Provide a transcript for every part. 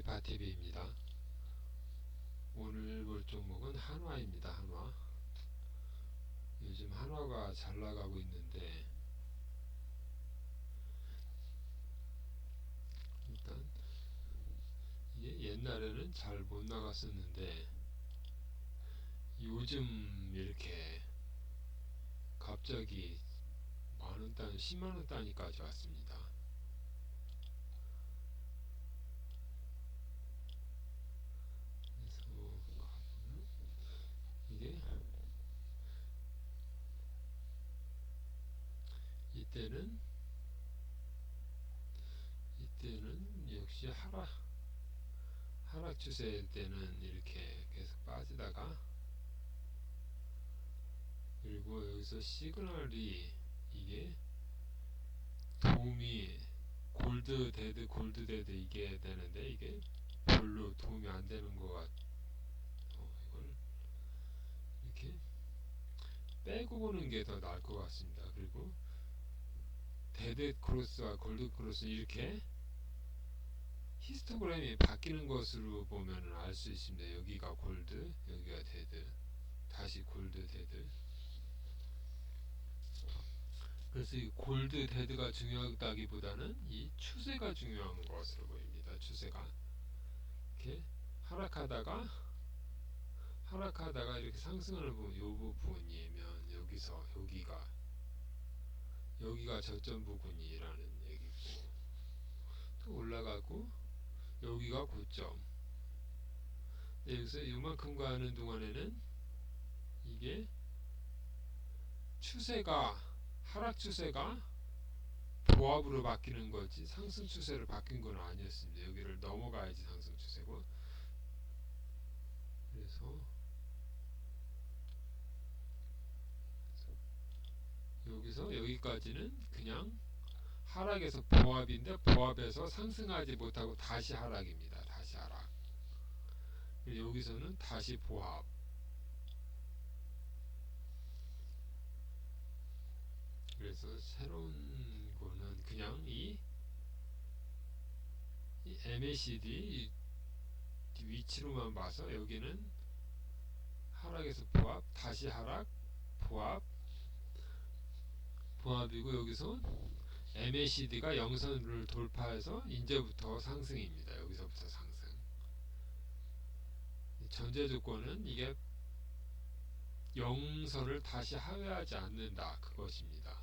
바티비입니다. 오늘 볼 종목은 한화입니다. 한화. 요즘 한화가 잘 나가고 있는데 일단 이게 옛날에는 잘 못 나갔었는데 요즘 이렇게 갑자기 만원 단위, 10만원 단위까지 왔습니다. 그래서 이게 이때는 역시 하락 추세일 때는 이렇게 계속 빠지다가, 그리고 여기서 시그널이 이게 도움이 골드 데드 이게 되는데 이게 별로 도움이 안 되는 것 같아요. 이걸 이렇게 빼고 보는 게 더 나을 것 같습니다. 그리고 데드 크로스와 골드 크로스 이렇게 히스토그램이 바뀌는 것으로 보면 알 수 있습니다. 여기가 골드, 여기가 데드, 다시 골드, 데드. 그래서 이 골드, 데드가 중요하다기보다는 이 추세가 중요한 것으로 보입니다. 추세가 이렇게 하락하다가 이렇게 상승을 보면 이 부분이면 여기서 여기가 저점 부분이라는 얘기고, 또 올라가고 여기가 고점. 여기서 이만큼 가는 동안에는 이게 하락 추세가 보합으로 바뀌는 거지 상승 추세로 바뀐 건 아니었습니다. 여기를 넘어가야지 상승 추세고, 그래서 여기서 여기까지는 그냥 하락에서 보합인데, 보합에서 상승하지 못하고 다시 하락입니다. 다시 하락. 여기서는 다시 보합. 그래서 새로운 거는 그냥 이 MACD 위치로만 봐서 여기는 하락에서 보합, 다시 하락, 보합, 보합이고, 여기서 MACD가 영선을 돌파해서 이제부터 상승입니다. 여기서부터 상승. 전제 조건은 이게 영선을 다시 하회하지 않는다, 그것입니다.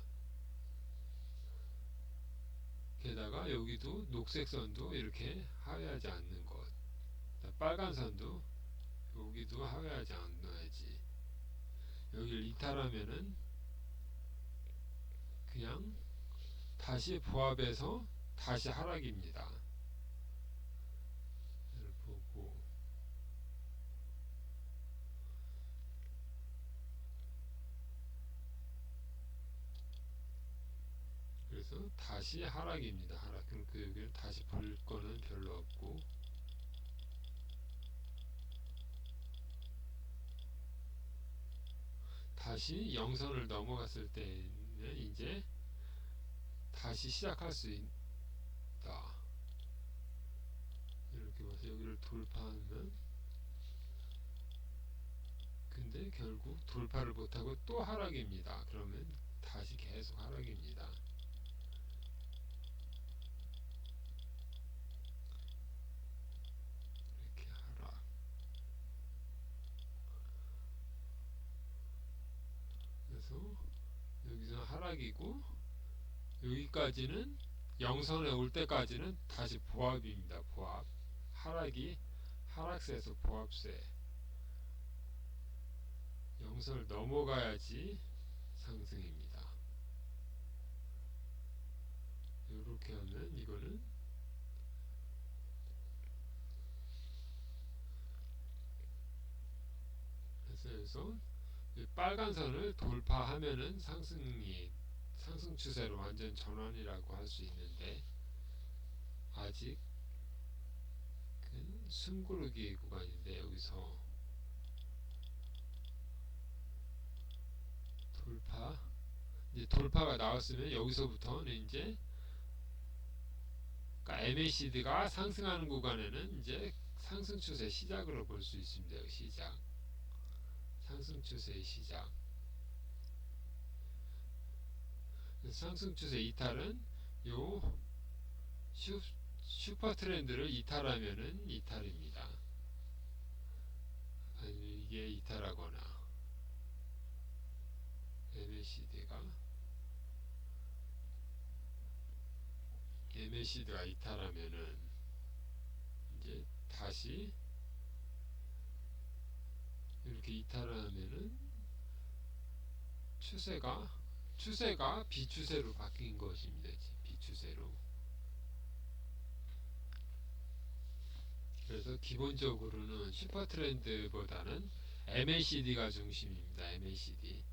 게다가 여기도 녹색 선도 이렇게 하회하지 않는 것, 빨간 선도 여기도 하회하지 않아야지. 여기를 이탈하면은 그냥 다시 보합해서 다시 하락입니다. 이걸 보고, 그래서 다시 하락입니다. 하락. 그러니까 여기를 다시 볼 거는 별로 없고, 다시 영선을 넘어갔을 때는 이제 다시 시작할 수 있다. 이렇게 봐서 여기를 돌파하면, 근데 결국 돌파를 못하고 또 하락입니다. 그러면 다시 계속 하락입니다. 이렇게 하락. 그래서 여기서 하락이고, 여기까지는 영선에 올 때까지는 다시 보합입니다. 보합. 하락세에서 보합세. 영선을 넘어가야지 상승입니다. 이렇게 하면 이거는 그래서 빨간 선을 돌파하면은 상승 추세로 완전 전환이라고 할 수 있는데, 아직 숨고르기 구간인데, 여기서 이제 돌파가 나왔으면 여기서부터는 이제 그러니까 MACD가 상승하는 구간에는 이제 상승 추세 시작으로 볼 수 있습니다. 시작. 상승 추세의 시작. 상승 추세 이탈은 요 슈퍼 트렌드를 이탈하면은 이탈입니다. 아니 이게 이탈하거나 MACD가 이탈하면은 이제 다시 이렇게 이탈하면은 추세가 비추세로 바뀐 것입니다. 비추세로. 그래서 기본적으로는 슈퍼 트렌드보다는 MACD가 중심입니다. MACD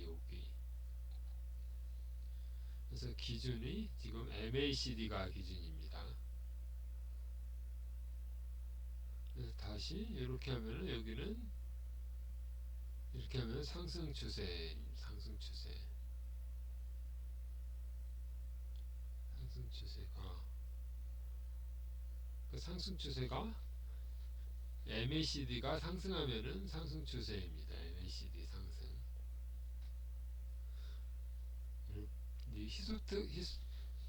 여기. 그래서 기준이 지금 MACD가 기준입니다. 그래서 다시 이렇게 하면은 여기는 이렇게 하면 상승 추세. 상승 추세가 MACD가 상승하면은 상승 추세입니다. MACD 상승. 이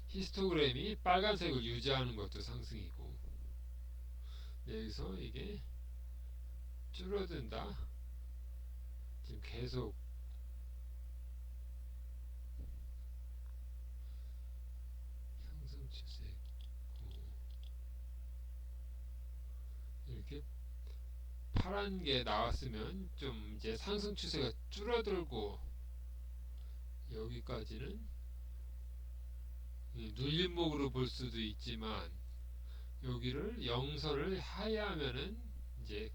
히스토그램이 빨간색을 유지하는 것도 상승이고, 여기서 이게 줄어든다. 지금 계속 상승 추세고, 이렇게 파란 게 나왔으면 좀 이제 상승 추세가 줄어들고, 여기까지는 눌림목으로 볼 수도 있지만, 여기를 영서를 하회하면은 이제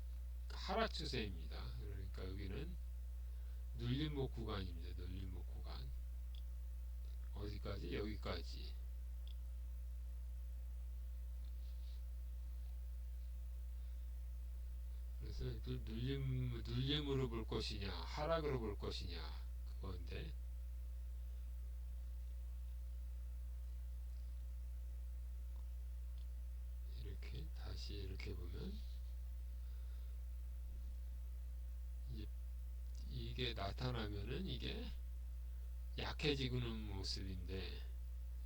하락 추세입니다. 그러니까 여기는 눌림목 구간입니다. 눌림목 구간. 어디까지? 여기까지. 그래서 눌림으로 볼 것이냐, 하락으로 볼 것이냐, 그건데, 이렇게 다시 이렇게 보면 이게 나타나면은 이게 약해지는 모습인데,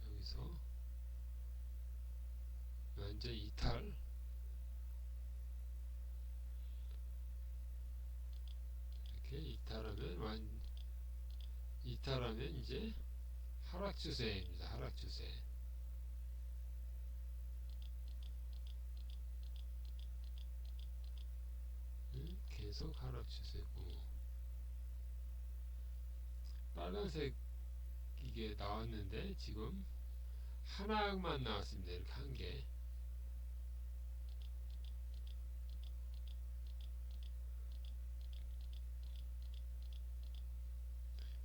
여기서 먼저 이렇게 이탈하면 이제 하락 추세입니다. 하락 추세. 계속 하락 추세고, 빨간색 이게 나왔는데 지금 하나만 나왔습니다. 이렇게 한 개.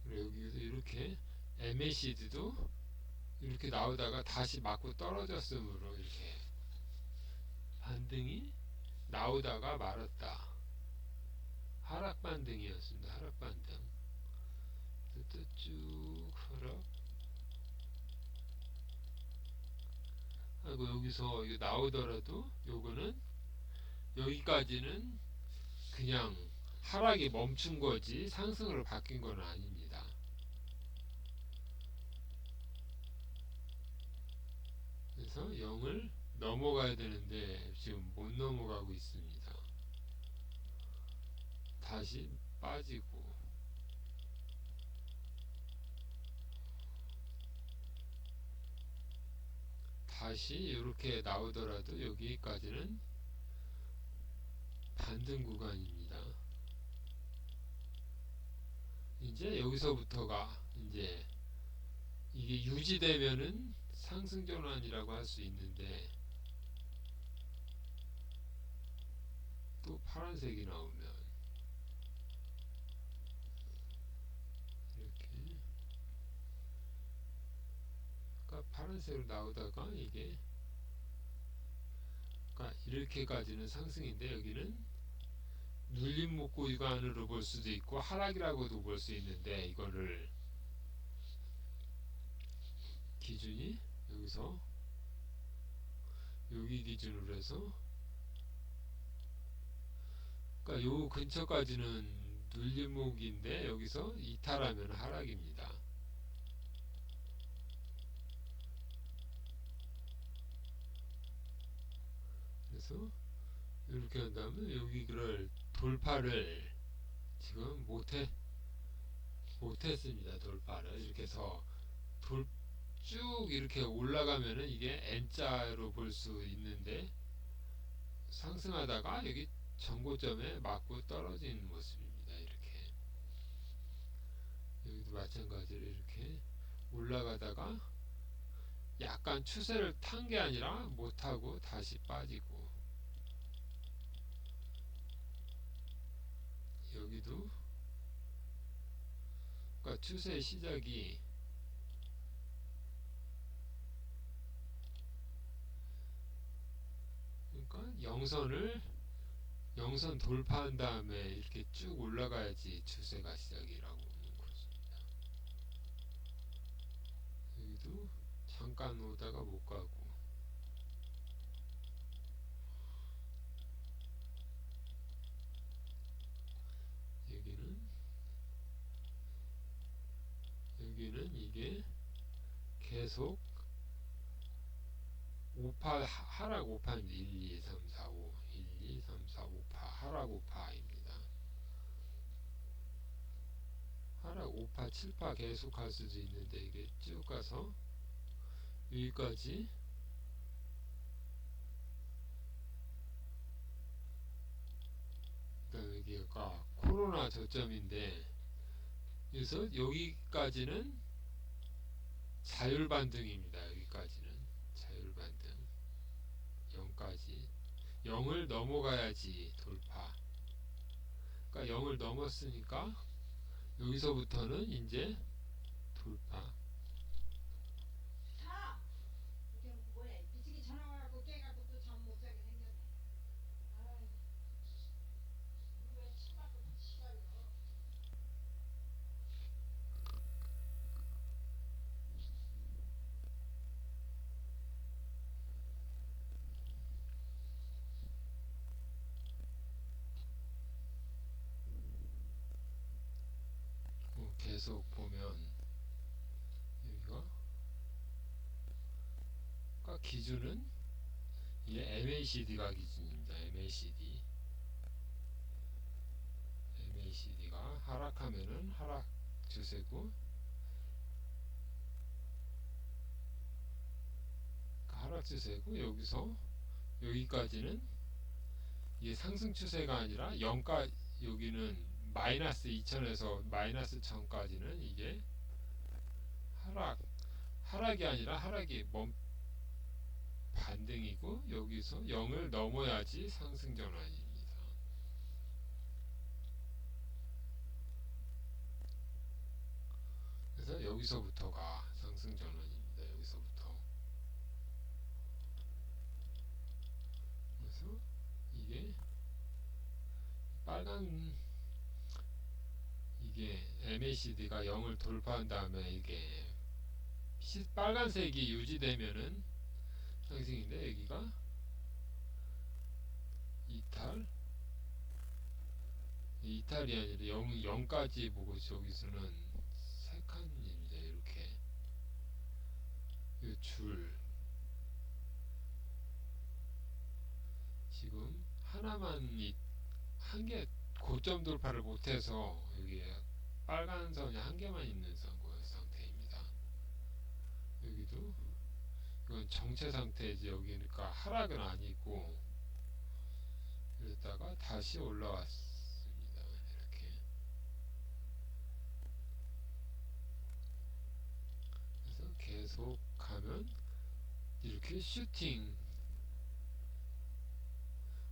그리고 여기서 이렇게 MACD도 이렇게 나오다가 다시 맞고 떨어졌으므로 이렇게 반등이 나오다가 말았다. 하락 반등이었습니다. 하락 반등. 또 쭉 하락 하고, 여기서 이거 나오더라도 요거는 여기까지는 그냥 하락이 멈춘 거지 상승으로 바뀐 건 아닙니다. 그래서 0을 넘어가야 되는데 지금 못 넘어가고 있습니다. 다시 빠지고, 다시 이렇게 나오더라도 여기까지는 반등 구간입니다. 이제 여기서부터가 이제 이게 유지되면은 상승 전환이라고 할 수 있는데, 또 파란색이 나오면 이렇게, 그러니까 파란색으로 나오다가 이게, 그러니까 이렇게까지는 상승인데 여기는 눌림목 구간으로 볼 수도 있고 하락이라고도 볼 수 있는데, 이거를 기준이 여기서 여기 기준으로 해서, 그러니까 요 근처까지는 눌림목인데 여기서 이탈하면 하락입니다. 그래서 이렇게 한다면 여기를 돌파를 지금 못했습니다. 돌파를 이렇게 해서 쭉 이렇게 올라가면은 이게 N자로 볼 수 있는데, 상승하다가 여기 전고점에 맞고 떨어지는 모습입니다. 이렇게 여기도 마찬가지로 이렇게 올라가다가 약간 추세를 탄 게 아니라 못하고 다시 빠지고, 여기도 그러니까 추세의 시작이 그러니까 영선 돌파한 다음에 이렇게 쭉 올라가야지 추세가 시작이라고 보는 것입니다. 여기도 잠깐 오다가 못 가고, 여기는 이게 계속 우파 하락 우파입니다. 1, 2, 3, 4, 5 1, 2, 3, 4, 5파 하락 우파입니다. 하락 5파 7파 계속 갈 수도 있는데 이게 쭉 가서 여기까지, 그다음에 여기가 코로나 저점인데, 그래서 여기까지는 자율반등입니다. 여기까지는 자율반등 0까지, 0을 넘어가야지 돌파. 그러니까 0을 넘었으니까 여기서부터는 이제 돌파. 계속 보면 여기가, 그러니까 기준은 이게 MACD가 기준입니다. MACD가 하락하면은 하락 추세고, 하락 추세고, 여기서 여기까지는 이게 상승 추세가 아니라 0까, 여기는 마이너스 2000에서 마이너스 1000까지는 이게 하락이 아니라 하락이 반등이고, 여기서 0을 넘어야지 상승 전환입니다. 그래서 여기서부터가 상승 전환입니다. 여기서부터. 그래서 이게 이게 MACD가 0을 돌파한 다음에 이게 빨간색이 유지되면은 상승인데, 여기가 이탈이 아니라 0까지 보고, 저기서는 세 칸입니다. 이렇게 이 줄 지금 하나만 한 개 고점 돌파를 못해서 여기에 빨간 선이 한 개만 있는 상태입니다. 여기도 이건 정체 상태지. 여기니까 하락은 아니고, 이랬다가 다시 올라왔습니다. 이렇게. 그래서 계속 가면 이렇게 슈팅,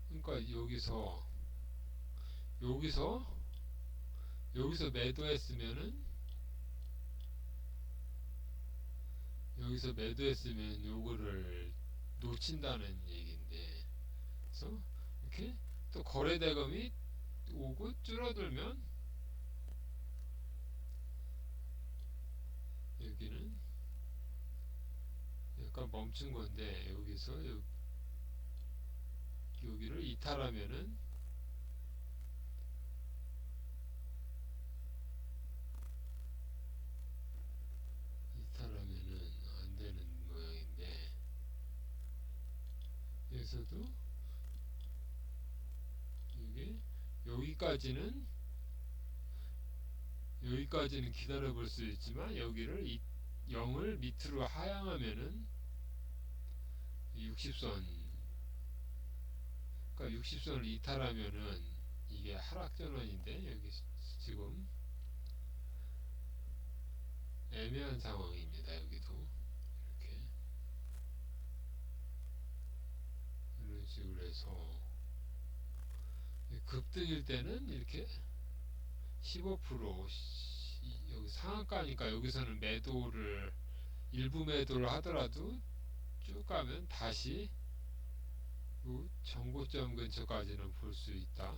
그러니까 여기서 매도했으면 요거를 놓친다는 얘기인데, 그래서 이렇게 또 거래대금이 오고 줄어들면 여기는 약간 멈춘 건데, 여기서 여기를 이탈하면은 안 되는 모양인데, 여기서도 이게 여기까지는 기다려 볼 수 있지만, 여기를 0을 밑으로 하향하면은 60선, 그러니까 60선을 이탈하면은 이게 하락전환인데, 여기 지금 애매한 상황입니다. 여기도 이렇게 이런 식으로 해서 급등일 때는 이렇게 15% 여기 상한가니까 여기서는 일부 매도를 하더라도 쭉 가면 다시 정고점 근처까지는 볼 수 있다.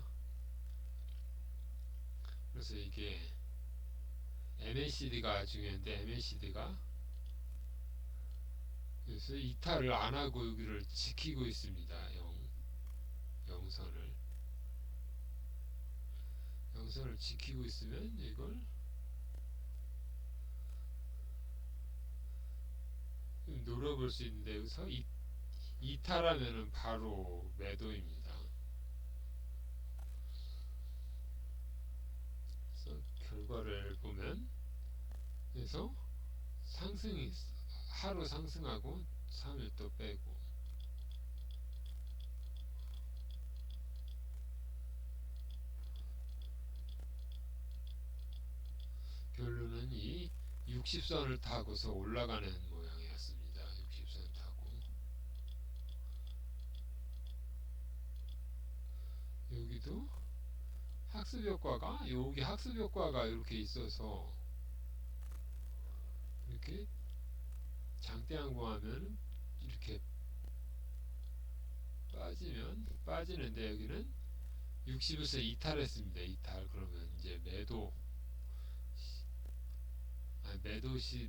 그래서 이게 MACD가 중요한데, MACD가 그래서 이탈을 안 하고 여기를 지키고 있습니다. 영선을 지키고 있으면 이걸 노려볼 수 있는데, 여기서 이탈하면은 바로 매도입니다. 그래서 결과를 보면, 그래서 상승이 하루 상승하고 3일 또 빼고, 결론은 이 60선을 타고서 올라가는 모양이었습니다. 60선 타고 여기도 여기 학습 효과가 이렇게 있어서, 이렇게 장대항공하면 이렇게 빠지는데, 여기는 60에서 이탈했습니다. 이탈. 그러면 이제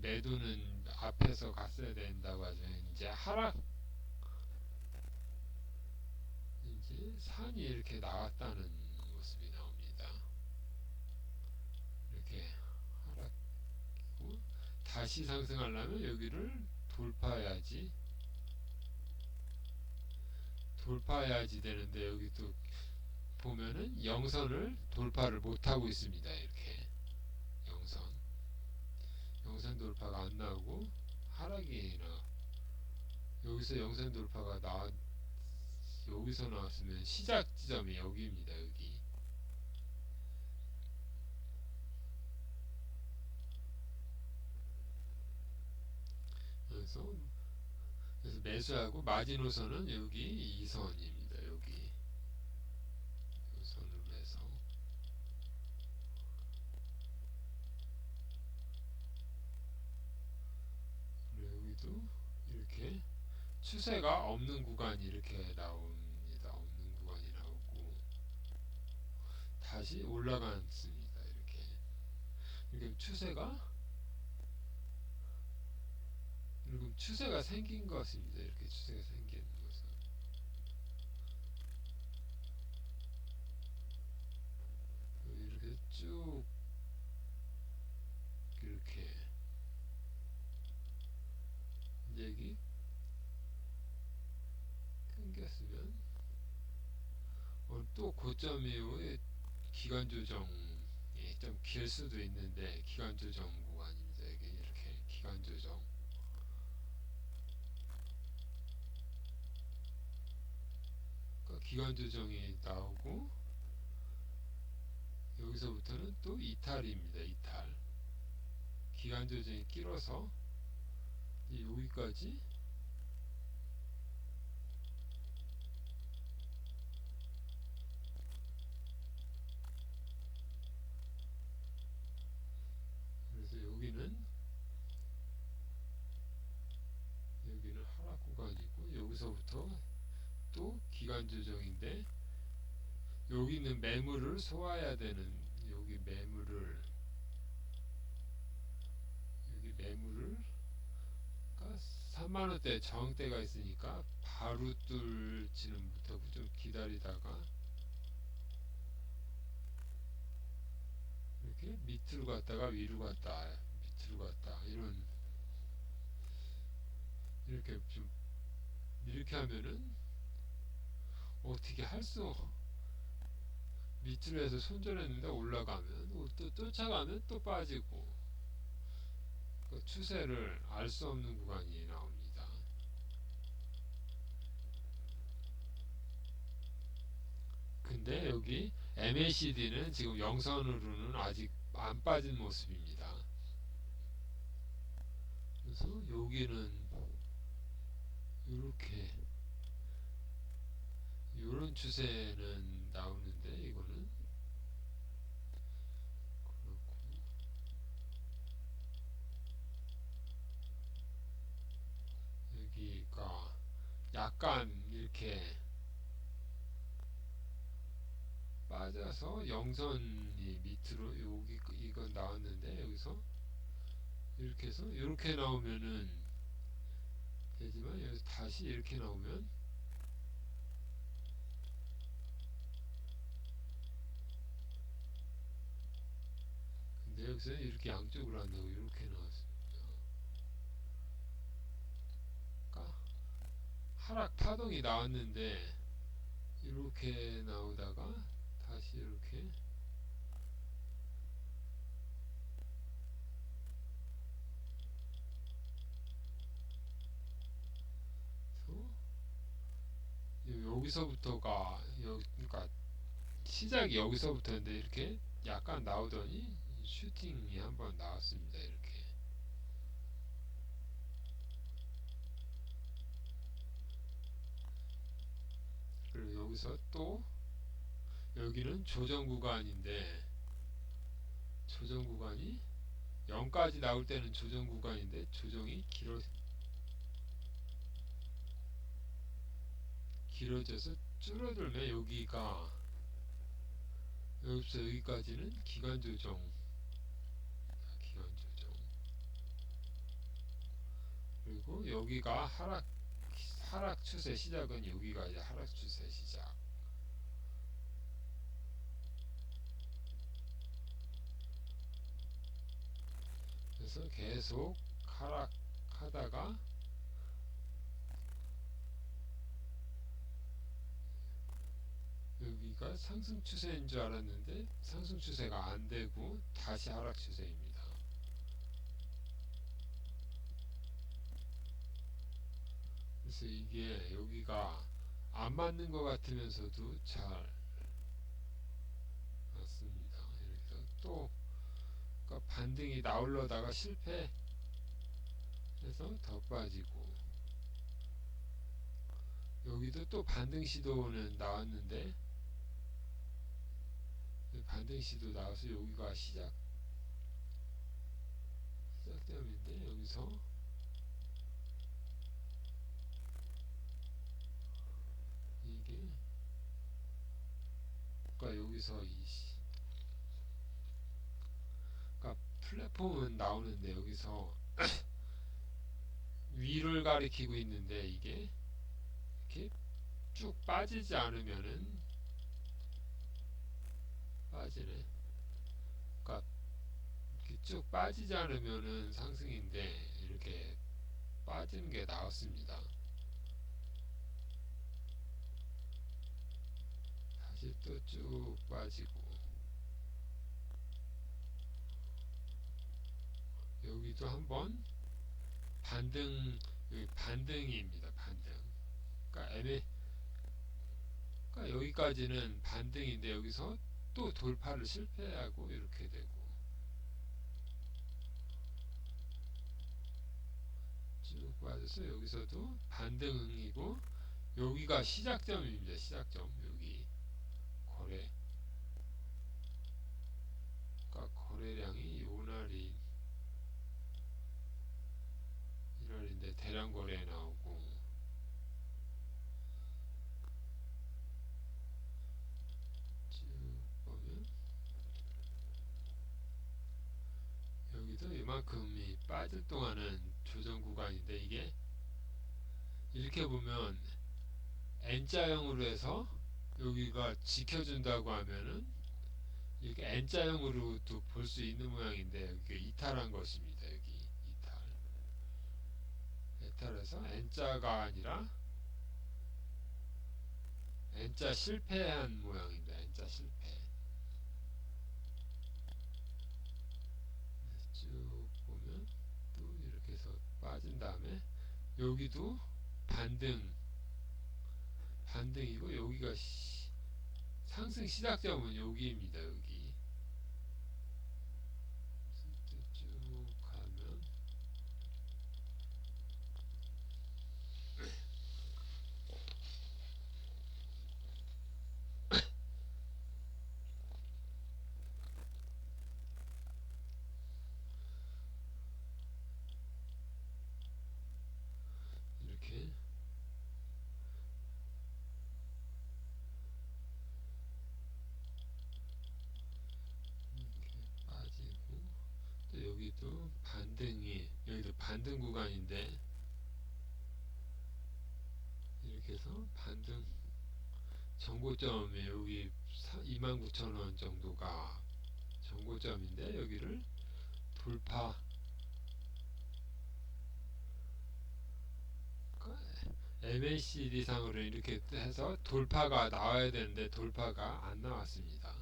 매도는 앞에서 갔어야 된다고 하죠. 이제 이제 산이 이렇게 나왔다는 모습이 나옵니다. 이렇게 하락이고, 다시 상승하려면 여기를 돌파해야지 되는데, 여기도 보면은 영선을 돌파를 못하고 있습니다. 이렇게 영선 돌파가 안 나오고 하락이나, 여기서 영선 돌파가 여기서 나왔으면 시작 지점이 여기입니다. 여기. 그래서 매수하고 마지노선은 여기 2선입니다. 여기 이 선으로 해서 여기도 이렇게 추세가 없는 구간이 이렇게 나옵니다. 없는 구간이 나오고 다시 올라갔습니다. 이렇게 추세가 생긴 것입니다. 이렇게 추세가 생긴 것은 이렇게 쭉 이렇게 여기 끊겼으면 또 고점 이후에 기간 조정이 좀 길 수도 있는데, 기간 조정 구간입니다. 이게 이렇게 기간 조정. 그러니까 기간 조정이 나오고 여기서부터는 또 이탈입니다. 이탈. 기간 조정이 길어서 여기까지 그래서 여기는 하락 구간이고, 여기서부터 또 기간 조정인데, 여기는 매물을 소화해야 되는, 여기 매물을 3만원대 저항대가 있으니까 바로 뚫지는 못하고 좀 기다리다가 이렇게 밑으로 갔다가 위로 갔다 밑으로 갔다 이렇게 좀 이렇게 하면은 어떻게 할 수 밑으로 해서 손절했는데 올라가면 또 쫓아가면 또 빠지고 그 추세를 알 수 없는 구간이 나옵니다. 근데 여기 MACD는 지금 영선으로는 아직 안 빠진 모습입니다. 그래서 여기는 이렇게 이런 추세는 나오는데 이거는 그렇고 여기가 약간 이렇게 빠져서 영선이 밑으로 여기 이건 나왔는데 여기서 이렇게 해서 이렇게 나오면은 되지만 여기서 다시 이렇게 나오면 근데 여기서 이렇게 양쪽으로 한다고 이렇게 나왔습니다. 그러니까 하락 파동이 나왔는데 이렇게 나오다가 다시 이렇게 해서 여기서부터가 그러니까 시작이 여기서부터인데 이렇게 약간 나오더니 슈팅이 한번 나왔습니다. 이렇게 그리고 여기서 또 여기는 조정 구간인데 조정 구간이 0까지 나올 때는 조정 구간인데 조정이 길어져서 줄어들면 여기서 여기까지는 기간 조정 그리고 여기가 하락 추세 시작은 여기가 이제 하락 추세 시작 그래서 계속 하락하다가 여기가 상승 추세인 줄 알았는데 상승 추세가 안 되고 다시 하락 추세입니다. 그래서 이게 여기가 안 맞는 것 같으면서도 잘 맞습니다. 이렇게 해서 또 그러니까 반등이 나오려다가 실패해서 더 빠지고 여기도 또 반등 시도는 나왔는데 반등 시도 나와서 여기가 시작점인데 여기서 이게 그러니까 여기서 그러니까 플랫폼은 나오는데 여기서 위를 가리키고 있는데 이게 이렇게 쭉 빠지지 않으면은 빠지네. 그러니까 이렇게 쭉 빠지지 않으면은 상승인데 이렇게 빠지는 게 나왔습니다. 다시 또 쭉 빠지고 여기도 한번 반등입니다. 반등. 그러니까 그러니까 여기까지는 반등인데 여기서 또 돌파를 실패하고 이렇게 되고 쭉 빠져서 여기서도 반등이고 여기가 시작점입니다. 시작점 여기 거래 그러니까 거래량이 이날인데 대량 거래 나오고 쭉 보면 여기도 이만큼이 빠질 동안은 조정 구간인데 이게 이렇게 보면 N자형으로 해서 여기가 지켜준다고 하면은 이렇게 N자형으로도 볼 수 있는 모양인데 여기가 이탈한 것입니다. 여기 이탈해서 N자가 아니라 N자 실패한 모양입니다. N자 실패. 쭉 보면 또 이렇게 해서 빠진 다음에 여기도 반등이고 여기가 상승 시작점은 여기입니다. 여기 쭉 가면 이렇게 빠지고 또 여기도 여기도 반등 구간인데 이렇게 해서 반등 정고점이 여기 29,000원 정도가 정고점인데 여기를 돌파 MACD 상으로 이렇게 해서 돌파가 나와야 되는데 돌파가 안 나왔습니다.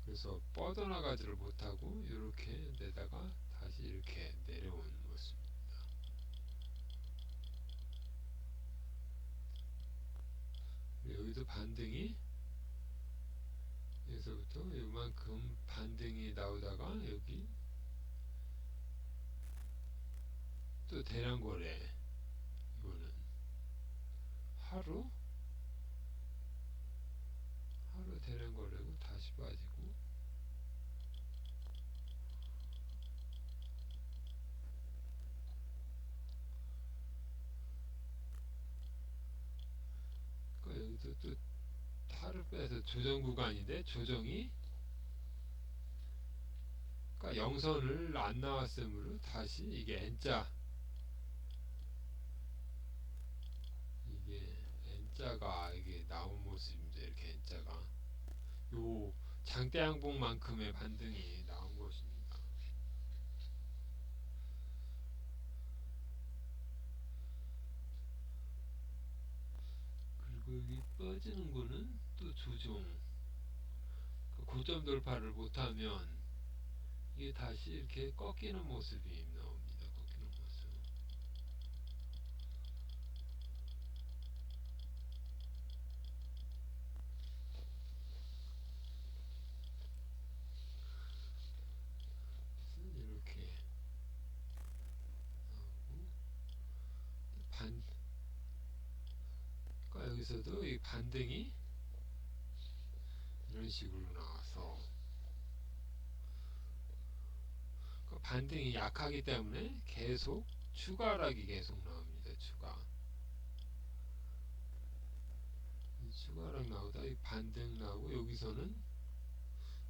그래서 뻗어나가지를 못하고 이렇게 내다가 다시 이렇게 내려온 모습입니다. 여기도 반등이 여기서부터 이만큼 반등이 나오다가 여기 또 대량 거래. 이거는 하루 대량 거래고 다시 빠지고 그러니까 여기서 또 하루 빼서 조정 구간인데 조정이 그러니까 영선을 안 나왔으므로 다시 이게 N자가 이게 나온 모습입니다. 이렇게 N자가 요 장대 양봉만큼의 반등이 나온 것입니다. 그리고 여기 빠지는 거는 또 조정 고점 돌파를 못하면 이게 다시 이렇게 꺾이는 모습이 나옵니다. 꺾이는 모습. 이렇게 나오고 그러니까 여기서도 이 반등이 이런 식으로 나와서 그러니까 반등이 약하기 때문에 계속 추가락이 계속 나옵니다. 추가락 나오다 이 반등 나오고 여기서는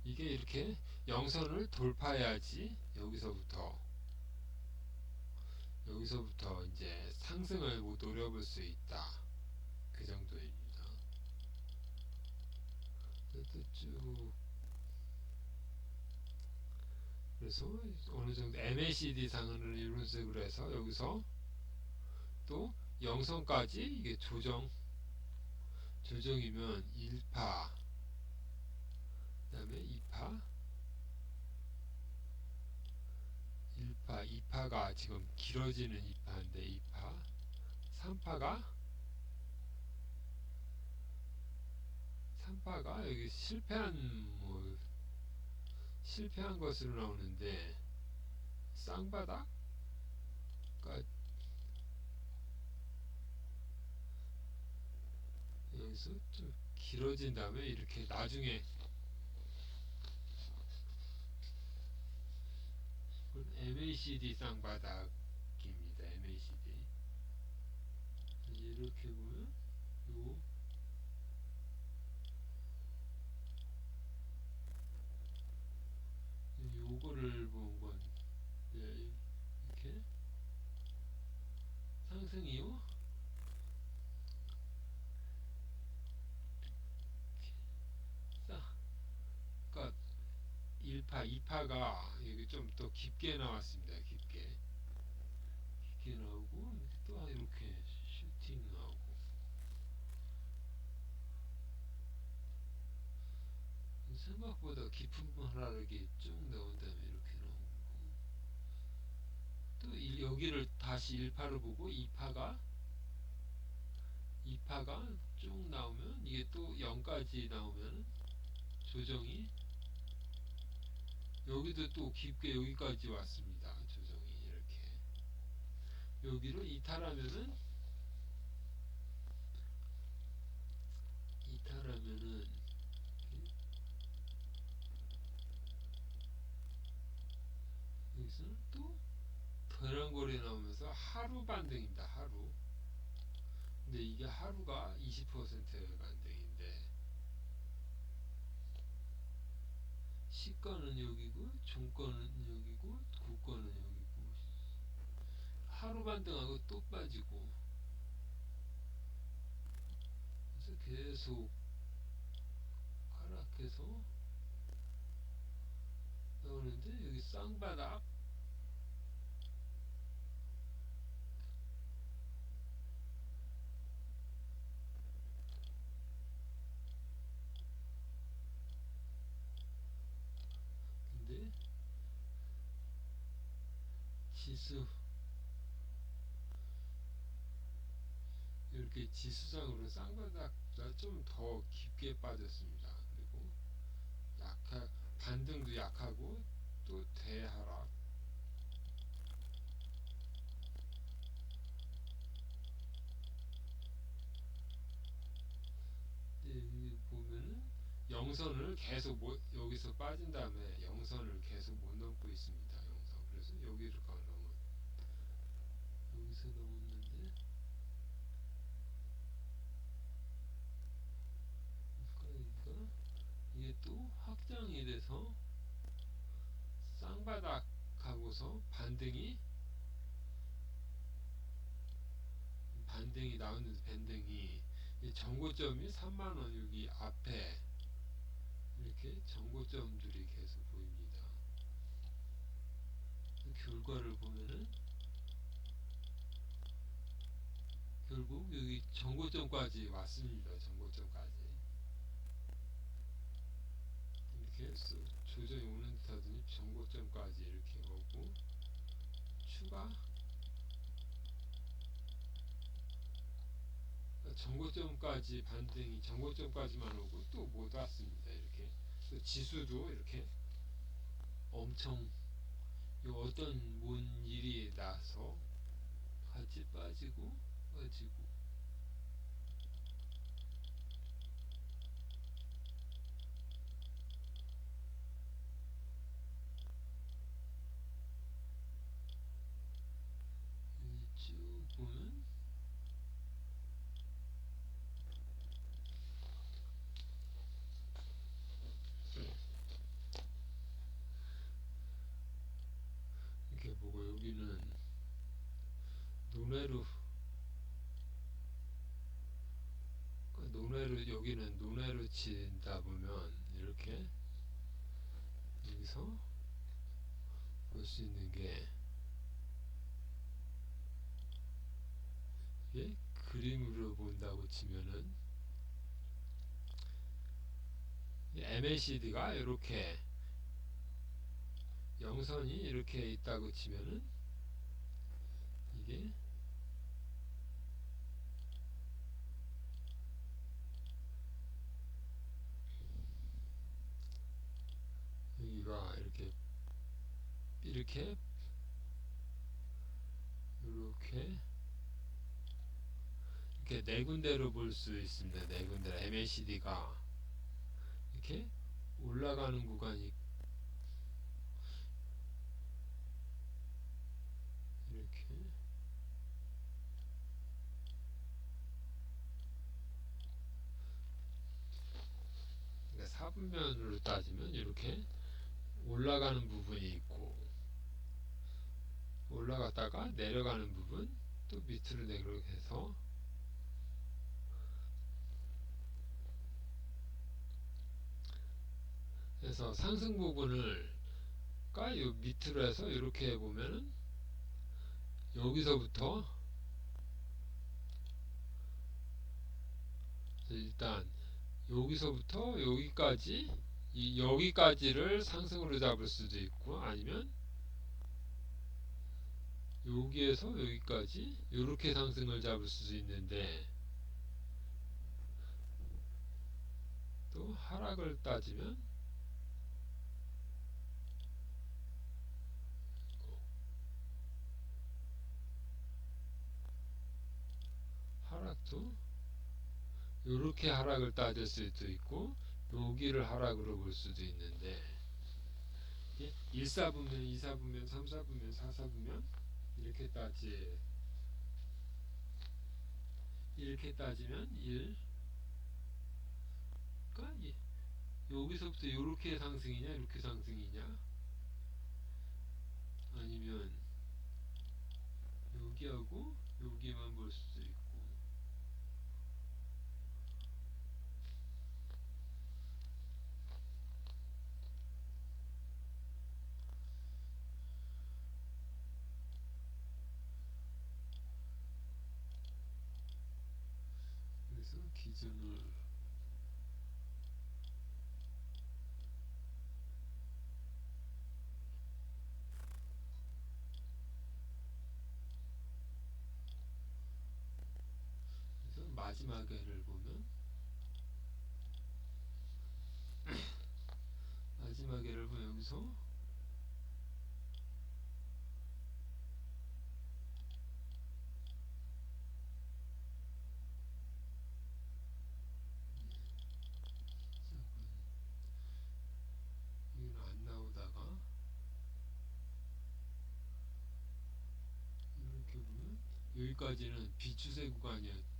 이게 이렇게 영선을 돌파해야지 여기서부터 이제 상승을 노려볼 수 있다. 그 정도입니다. 쭉 그래서 어느 정도 MACD 상을 이런 식으로 해서 여기서 또 영선까지 이게 조정이면 1파 그 다음에 2파가 지금 길어지는 2파인데 2파 3파가 여기 실패한 것으로 나오는데 쌍바닥 그러니까 여기서 좀 길어진 다음에 이렇게 나중에 MACD 쌍바닥입니다. MACD 이렇게 보면 요거를 본 건 이렇게 상승 이후 2파가 여기 좀 더 깊게 나왔습니다. 깊게 나오고 또 이렇게 슈팅 나오고 생각보다 깊은 하락이 쭉 나온 다음에 이렇게 나오고 또 여기를 다시 1파를 보고 2파가 쭉 나오면 이게 또 0까지 나오면 조정이 여기도 또 깊게 여기까지 왔습니다. 조정이 이렇게 여기를 이탈하면은 여기서 또 변환거래 나오면서 하루 반등입니다. 하루. 근데 이게 하루가 20% 반등인데 시가는 여기고 종가는 여기고 고가는 여기고 하루 반등하고 또 빠지고 그래서 계속 하락해서 나오는데 여기 쌍바닥 근데 지수 이렇게 지수상으로 쌍바닥보다 좀 더 깊게 빠졌습니다. 그리고 반등도 약하고 또 대하락 여기 보면은 영선을 계속 여기서 빠진 다음에 영선을 계속 못 넘고 있습니다. 영선 그래서 여기를 여기서 넘었는데 그러니까 이게 또 확장이 돼서 쌍바닥 하고서 반등이 나오는 반등이 정고점이 3만원 여기 앞에 이렇게 정고점들이 계속 보입니다. 결과를 보면은 결국 여기 정고점까지 왔습니다. 정고점까지 이렇게 해서 조정이 오는 듯 하더니 정고점까지 이렇게 오고 추가 정고점까지 반등이 정고점까지만 오고 또 못 왔습니다. 이렇게 지수도 이렇게 엄청 어떤 뭔 일이 나서 같이 빠지고 쭉 보면 이렇게 보고 여기는 여기는 논외로 친다 보면 이렇게 여기서 볼 수 있는 게 이게 그림으로 본다고 치면은 MACD가 이렇게 영선이 이렇게 있다고 치면은 이게 여기가 이렇게 네 군데로 볼 수 있습니다. 네 군데 MACD가 이렇게 올라가는 구간이 이렇게 그러니까 4분면으로 따지면 이렇게 올라가는 부분이 있고 올라갔다가 내려가는 부분 또 밑으로 내려가서 상승 부분을 요 밑으로 해서 이렇게 보면은 여기서부터 일단 여기서부터 여기까지 여기까지를 상승으로 잡을 수도 있고 아니면 여기에서 여기까지 이렇게 상승을 잡을 수도 있는데 또 하락을 따지면 하락도 이렇게 하락을 따질 수도 있고 여기를 하락으로 볼 수도 있는데 1사분면, 2사분면, 3사분면, 4사분면 이렇게 따지면 1 그러니까 여기서부터 이렇게 상승이냐 이렇게 상승이냐 아니면 여기하고 여기만 볼 수도 있고 그래서 기준을 그래서 마지막 해를 보면 여기서 이건 안 나오다가 이렇게 보면 여기까지는 비추세 구간이었습니다.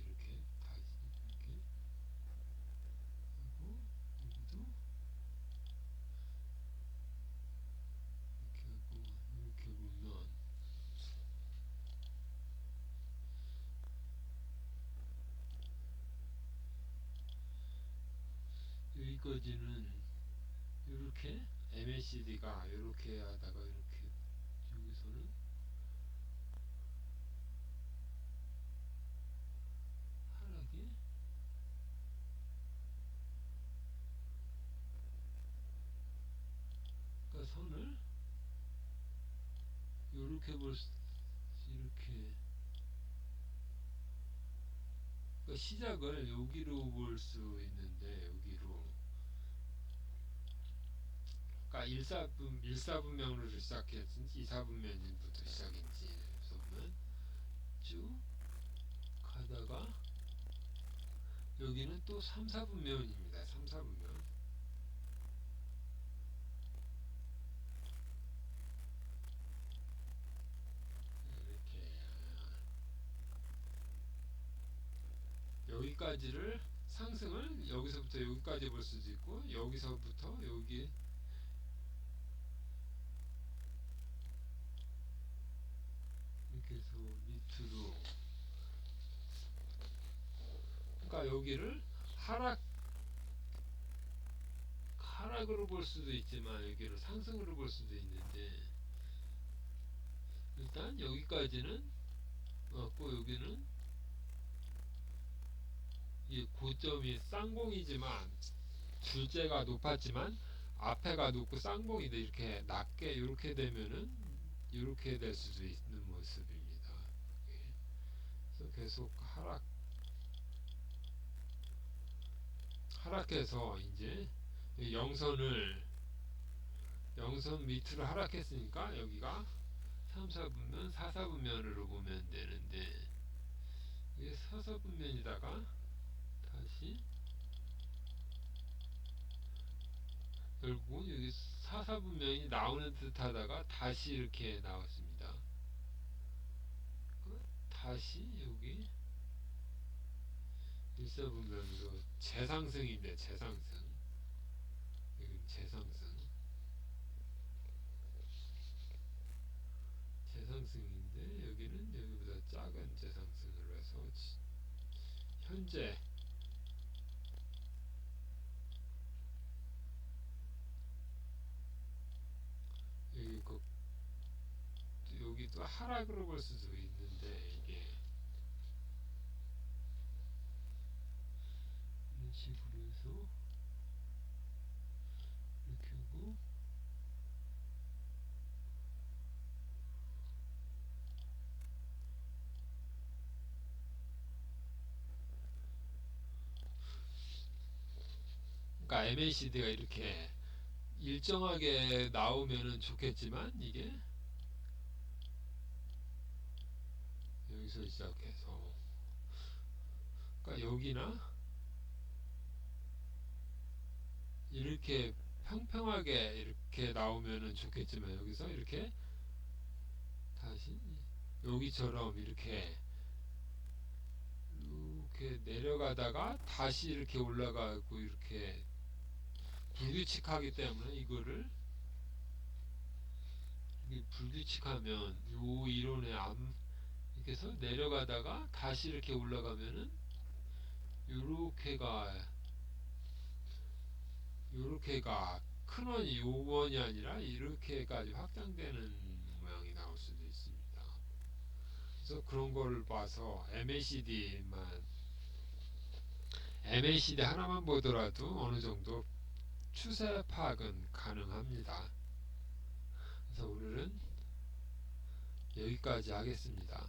이렇게 다시 이렇게 하고 여기도 이렇게 하고 이렇게 보면 여기까지는 이렇게 MACD가 이렇게 하다가 이렇게 여기서는 하락이 그러니까 선을 이렇게 이렇게 그러니까 시작을 여기로 볼 수 있는데 여기로 그러니까 1사분면으로 시작했는지 2사분면부터 시작인지 보면 쭉 가다가 여기는 또 3사분면입니다. 3사분면 이렇게 여기까지를 상승을 여기서부터 여기까지 볼 수도 있고 여기서부터 여기 이렇게 해서 밑으로 그러니까 여기를 하락으로 볼 수도 있지만 여기를 상승으로 볼 수도 있는데 일단 여기까지는 맞고 여기는 이 고점이 쌍봉이지만 줄제가 높았지만 앞에가 높고 쌍봉인데 이렇게 낮게 이렇게 되면은 이렇게 될 수도 있는 모습입니다. 그래서 계속 하락해서 이제 영선 밑으로 하락했으니까 여기가 3, 4분면, 4, 4분면으로 보면 되는데 이게 4, 4분면이다가 다시 결국은 여기 4, 4분면이 나오는 듯 하다가 다시 이렇게 나왔습니다. 다시 여기 1사분면으로 재상승인데 재상승 여기 재상승인데 여기는 여기보다 작은 재상승으로 해서 현재 하락으로 볼 수도 있는데 이게 이런 식으로 해서 이렇게 하고 그러니까 MACD가 이렇게 일정하게 나오면은 좋겠지만 이게 여기서 시작해서 그러니까 여기나 이렇게 평평하게 이렇게 나오면은 좋겠지만 여기서 이렇게 다시 여기처럼 이렇게 내려가다가 다시 이렇게 올라가고 이렇게 불규칙하기 때문에 이거를 이게 불규칙하면 요 이론에 안 이렇게 해서 내려가다가 다시 이렇게 올라가면은 요렇게가 요렇게가 큰 원이 요 원이 아니라 이렇게까지 확장되는 모양이 나올 수도 있습니다. 그래서 그런 거를 봐서 MACD 하나만 보더라도 어느 정도 추세 파악은 가능합니다. 그래서 오늘은 여기까지 하겠습니다.